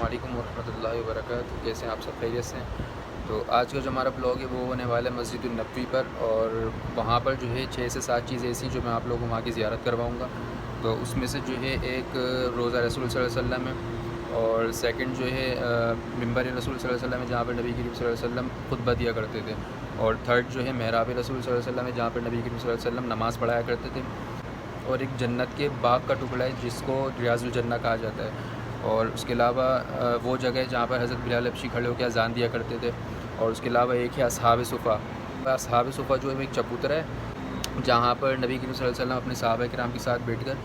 वालेकुम वरहमतुल्लाहि वबरकातुहू। कैसे हैं आप सब? खैरियत से हैं? तो आज का जो हमारा ब्लॉग है वो होने वाला है मस्जिद नबवी पर, और वहाँ पर जो है 6 से 7 चीज़ें ऐसी जो मैं आप लोगों को वहाँ की ज़ियारत करवाऊँगा। तो उसमें से जो है एक रोज़ा रसूल सल्लल्लाहु अलैहि वसल्लम है, और सेकंड जो है मिंबर रसूल सल्लल्लाहु अलैहि वसल्लम है जहाँ पर नबी करीम सल्लल्लाहु अलैहि वसल्लम खुतबा दिया करते थे, और थर्ड जो है मेहराब रसूल सल्लल्लाहु अलैहि वसल्लम है जहाँ पर नबी करीम सल्लल्लाहु अलैहि वसल्लम नमाज़ पढ़ाया करते थे, और एक जन्नत के बाग का टुकड़ा है जिसको रियाजुल जन्ना कहा जाता है। और उसके अलावा वो जगह है जहाँ पर हज़रत बिलाल हबशी खड़े होकर अज़ान दिया करते थे। और उसके अलावा एक है असहाब सुफ़ा। असहाब सुफ़ा जो है एक चबूतरा है जहाँ पर नबी करीम सल्लल्लाहु अलैहि वसल्लम अपने सहाबा किराम के साथ बैठकर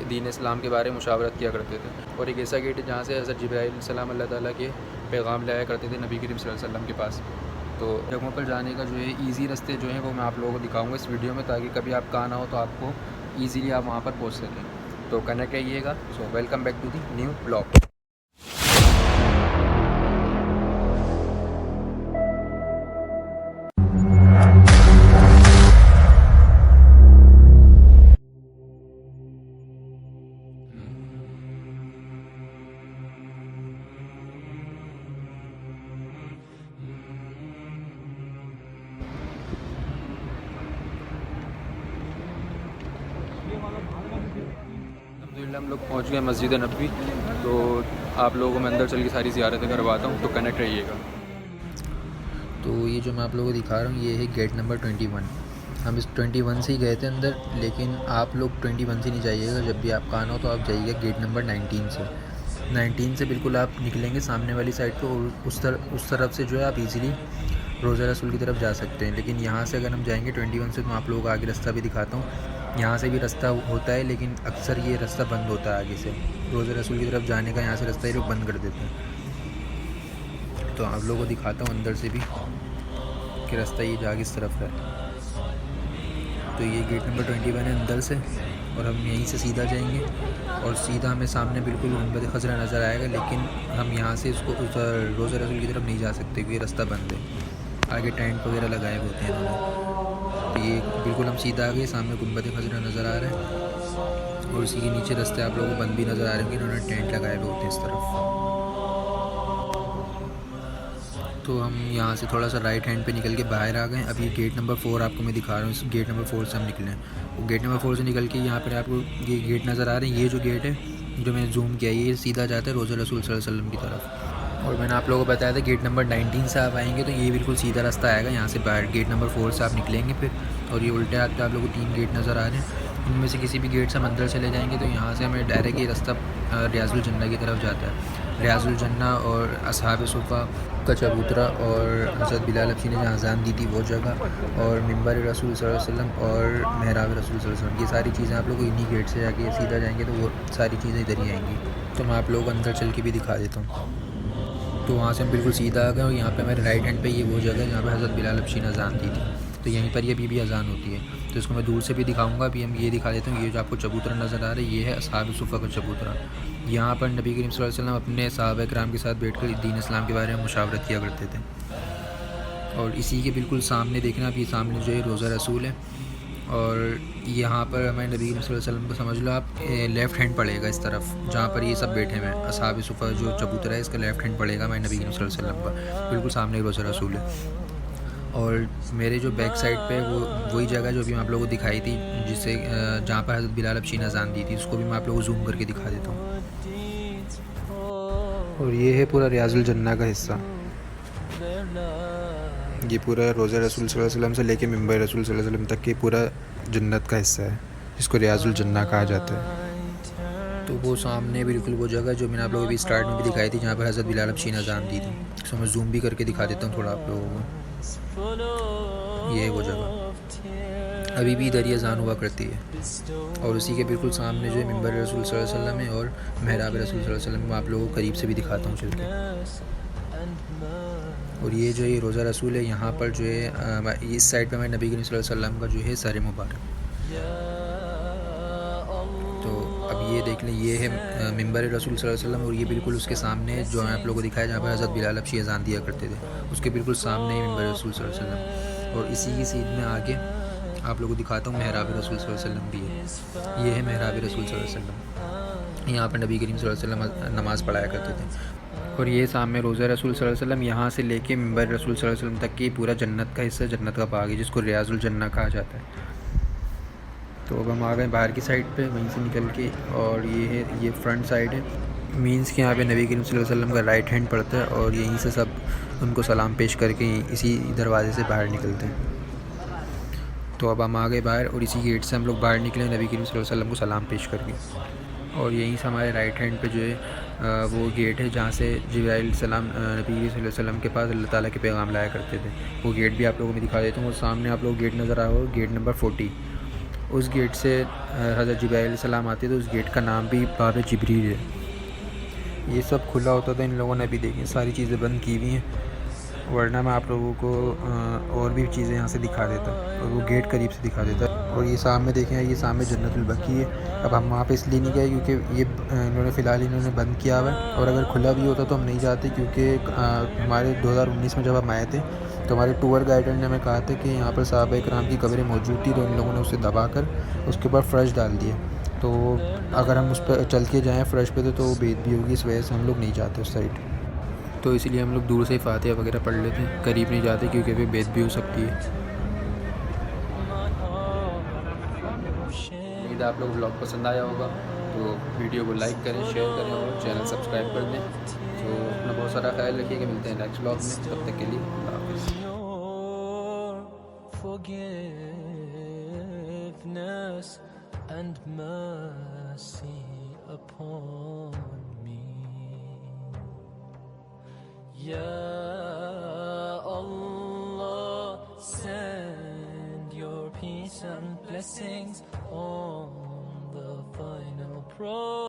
दीन इस्लाम के बारे में मुशावरत किया करते थे। और एक ऐसा गेट है जहाँ से हज़रत जिब्राईल अलैहिस्सलाम अल्लाह ताला के पैगाम लाया करते थे नबी करीम सल्लल्लाहु अलैहि वसल्लम के पास। तो जगहों पर जाने का जो है ईज़ी रास्ते जो हैं वो मैं आप लोगों को दिखाऊँगा इस वीडियो में, ताकि कभी आप कहाँ ना हो तो आपको ईज़िली आप वहाँ पर पहुँच सकें। तो कनेक्ट रहिएगा। So welcome back to the new blog. अल्हम्दुलिल्लाह हम लोग पहुँच गए मस्जिद नबवी। तो आप लोगों को मैं अंदर चल के सारी ज़ियारतें करवाता हूँ, तो कनेक्ट रहिएगा। तो ये जो मैं आप लोगों को दिखा रहा हूँ ये है गेट नंबर 21। हम इस 21 से ही गए थे अंदर, लेकिन आप लोग 21 से नहीं जाइएगा। जब भी आप आना हो तो आप जाइएगा गेट नंबर 19 से। 19 से बिल्कुल आप निकलेंगे सामने वाली साइड पर, और उस तरफ से जो है आप इजीली रोज़ा रसूल की तरफ जा सकते हैं। लेकिन यहाँ से अगर हम जाएंगे 21 से, तो मैं आप लोगों को आगे रास्ता भी दिखाता हूँ। यहाँ से भी रास्ता होता है, लेकिन अक्सर ये रास्ता बंद होता है आगे से। रोज़ा रसूल की तरफ जाने का यहाँ से रास्ता ये लोग बंद कर देते हैं। तो आप लोगों को दिखाता हूँ अंदर से भी कि रास्ता ये जा किस तरफ है। तो ये गेट नंबर 21 है अंदर से, और हम यहीं से सीधा जाएंगे, और सीधा हमें सामने बिल्कुल गुंबद खजरा नज़र आएगा। लेकिन हम यहाँ से उसको रोज़ा रसूल की तरफ नहीं जा सकते क्योंकि रास्ता बंद है। आगे टेंट वगैरह लगाए हुए होते हैं इन्होंने। तो ये बिल्कुल हम सीधा आ गए, सामने गुंबद खजरा नज़र आ रहा है, और उसी के नीचे रास्ते आप लोगों को बंद भी नज़र आ रहे हैं, इन्होंने टेंट लगाए हुए होते हैं इस तरफ। तो हम यहाँ से थोड़ा सा राइट हैंड पे निकल के बाहर आ गए। अभी गेट नंबर 4 आपको मैं दिखा रहा हूँ। इस गेट नंबर 4 से हम निकले हैं। वो गेट नंबर 4 से निकल के यहाँ पर आपको ये गेट नज़र आ रहे हैं। ये जो गेट है जो मैंने जूम किया, ये सीधा जाता है रोज़ा रसूल सल्लल्लाहु अलैहि वसल्लम की तरफ। और मैंने आप लोगों को बताया था गेट नंबर 19 से आप आएंगे तो ये बिल्कुल सीधा रास्ता आएगा यहाँ से बाहर। गेट नंबर 4 से आप निकलेंगे फिर, और ये उल्टे हाथ पे आप लोगों को 3 गेट नज़र आ रहे हैं। इनमें से किसी भी गेट से हम अंदर चले जाएंगे तो यहाँ से हमें डायरेक्ट ये रास्ता रियाजुल जन्ना की तरफ जाता है। रियाजुल जन्ना और असहाब सुफ़ा का चबूतरा, और हज़रत बिलाल हबशी ने जहाँ अज़ान दी थी वो जगह, और मिंबर रसूल सल्लल्लाहु अलैहि वसल्लम और मेहराब रसूल सल्लल्लाहु अलैहि वसल्लम, ये सारी चीज़ें आप लोग इन्हीं गेट से जाके सीधा जाएंगे तो वो सारी चीज़ें इधर ही आएंगी। तो मैं आप लोगों को अंदर चल के भी दिखा देता हूँ। तो वहाँ से हम बिल्कुल सीधा आ गए, और यहाँ पे मेरे राइट हैंड पे ये वो जगह है जहाँ पे हज़रत बिलाल हबशी ने अज़ान दी थी। तो यहीं पर ये अभी भी अज़ान होती है, तो इसको मैं दूर से भी दिखाऊंगा। अभी हम ये दिखा देता हूँ। ये जो आपको चबूतरा नज़र आ रहा है ये है असहाब सुफ़ा का चबूतरा। यहाँ पर नबी करीम सल्लल्लाहु अलैहि वसल्लम अपने सहाबा किराम के साथ बैठकर दीन इस्लाम के बारे में मुशावरत किया करते थे। और इसी के बिल्कुल सामने देखना, आप ये सामने जो है रोज़ा रसूल है, और यहाँ पर हमारे नबी करीम सल्लल्लाहु अलैहि वसल्लम को समझ लो आप लेफ़्ट हैंड पड़ेगा इस तरफ जहाँ पर ये सब बैठे हुए हैं। असहाब सुफ़ा जो चबूतरा है इसका लेफ़्ट हैंड पड़ेगा हमारे नबी करीम सल्लल्लाहु अलैहि वसल्लम का, बिल्कुल सामने रोज़ा रसूल है। और मेरे जो बैक साइड पे वो वही जगह जो भी मैं आप लोगों को दिखाई थी, जिससे जहाँ पर हज़रत बिलाल हबशी ने अज़ान दी थी, उसको भी मैं आप लोगों को जूम करके दिखा देता हूँ। और ये है पूरा रियाजुल जन्ना का हिस्सा। ये पूरा रोज़ा रसूल सल्लल्लाहु अलैहि वसल्लम से लेके मिंबर रसूल सल्लल्लाहु अलैहि वसल्लम तक के पूरा जन्नत का हिस्सा है, जिसको रियाजुल जन्ना कहा जाता है। तो वो सामने बिल्कुल वो जगह जो मैंने आप लोगों को भी स्टार्ट में भी दिखाई थी जहाँ पर हज़रत बिलाल हबशी ने अज़ान दी थी, इसको मैं जूम भी करके दिखा देता हूँ थोड़ा आप लोगों को। ये है वो जगह, अभी भी इधर ही अज़ान हुआ करती है। और उसी के बिल्कुल सामने जो है मिंबर रसूल सल्लल्लाहु अलैहि वसल्लम है, और मेहराब रसूल सल्लल्लाहु अलैहि वसल्लम, मैं आप लोगों को करीब से भी दिखाता हूँ चल के। और ये जो ये रोज़ा रसूल है, यहाँ पर जो है इस साइड पे हमारे नबी करीम सल्लल्लाहु अलैहि वसल्लम का जो है सर मुबारक। तो अब ये देख लें, ये है मिंबर रसूल सल्लल्लाहु अलैहि वसल्लम, और ये बिल्कुल उसके सामने जो है आप लोगों को दिखाया जहाँ पर हज़रत बिलाल हबशी अज़ान दिया करते थे, उसके बिल्कुल सामने ही मिंबर रसूल सल्लल्लाहु अलैहि वसल्लम। और इसी की सीध में आगे आप लोगों को दिखाता हूँ मेहराब रसूल सल्लल्लाहु अलैहि वसल्लम भी है। ये है मेहराब रसूल सल्लल्लाहु अलैहि वसल्लम, यहाँ पर नबी करीम सल्लल्लाहु अलैहि वसल्लम नमाज़ पढ़ाया करते थे। और ये सामने रोज़ा रसूल सल्लल्लाहु अलैहि वसल्लम, यहाँ से लेके मिंबर रसूल सल्लल्लाहु अलैहि वसल्लम तक की पूरा जन्नत का हिस्सा, जन्नत का बाग है जिसको रियाजुल जन्नत कहा जाता है। तो अब हम आ गए बाहर की साइड पे, वहीं से निकल के, और ये फ्रंट साइड है। मीन्स कि यहाँ पे नबी करीम सल्लल्लाहु अलैहि वसल्लम का राइट हैंड पड़ता है और यहीं से सब उनको सलाम पेश करके इसी दरवाज़े से बाहर निकलते हैं। तो अब हम आ गए बाहर और इसी गेट से हम लोग बाहर निकले नबी करीम सल्लल्लाहु अलैहि वसल्लम को सलाम पेश करके। और यहीं से हमारे राइट हैंड पे जो है वो गेट है जहाँ से जिब्राइल सलाम नबी करीम सल्लल्लाहु अलैहि वसल्लम के पास अल्लाह ताला के पैगाम लाया करते थे। वो गेट भी आप लोगों को मैं दिखा देता हूँ। वो सामने आप लोग गेट नज़र आ रहा हो, गेट नंबर 40। उस गेट से हज़रत जिब्राइल सलाम आते थे। उस गेट का नाम भी बाब जिब्रील है। ये सब खुला होता था, इन लोगों ने अभी देखिए सारी चीज़ें बंद की हुई हैं, वरना मैं आप लोगों को और भी चीज़ें यहाँ से दिखा देता और वो गेट करीब से दिखा देता। और ये सामने देखें, ये सामने जन्नतुल बकी है। अब हम वहाँ पे इसलिए नहीं गए क्योंकि ये इन्होंने फ़िलहाल बंद किया हुआ है, और अगर खुला भी होता तो हम नहीं जाते क्योंकि हमारे 2019 में जब हम आए थे तो हमारे टूर गाइडर ने हमें कहा था कि यहाँ पर सहाबा इकराम की कब्रें मौजूद थी, तो इन लोगों ने उसे दबा कर उसके ऊपर फ़र्श डाल दिया। तो अगर हम उस पर चल के जाएँ फ़र्श पे तो वो बेदबी होगी, इस वजह से हम लोग नहीं जाते उस साइड। तो इसीलिए हम लोग दूर से ही फातिहा वगैरह पढ़ लेते हैं, करीब नहीं जाते क्योंकि अभी बेदबी हो सकती है। उम्मीद है आप लोग ब्लॉग पसंद आया होगा, तो वीडियो को लाइक करें, शेयर करें और चैनल सब्सक्राइब कर दें। तो अपना बहुत सारा ख्याल रखिएगा, मिलते हैं नेक्स्ट ब्लॉग में, तब तक के लिए अल्लाह हाफ़िज़।